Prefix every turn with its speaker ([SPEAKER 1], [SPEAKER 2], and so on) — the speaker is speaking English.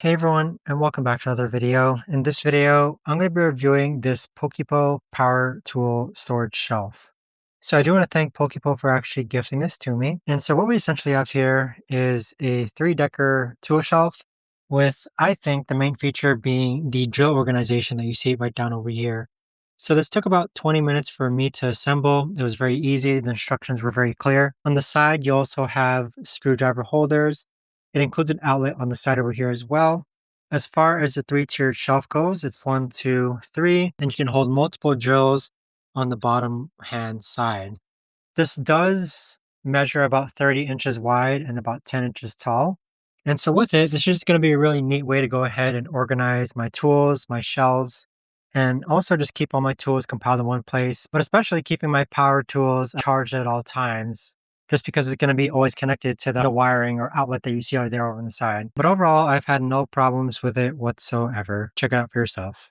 [SPEAKER 1] Hey everyone, and welcome back to another video. In this video, I'm going to be reviewing this Pokipo Power Tool Storage Shelf. So I do want to thank Pokipo for actually gifting this to me. And so what we essentially have here is a three-decker tool shelf with, I think, the main feature being the drill organization that you see right down over here. So this took about 20 minutes for me to assemble. It was very easy. The instructions were very clear. On the side, you also have screwdriver holders. It includes an outlet on the side over here as well. As far as the three-tiered shelf goes, it's one, two, three, and you can hold multiple drills on the bottom hand side. This does measure about 30 inches wide and about 10 inches tall. And so with it, this is just going to be a really neat way to go ahead and organize my tools, my shelves, and also just keep all my tools compiled in one place, but especially keeping my power tools charged at all times, just because it's going to be always connected to the wiring or outlet that you see right there over on the side. But overall, I've had no problems with it whatsoever. Check it out for yourself.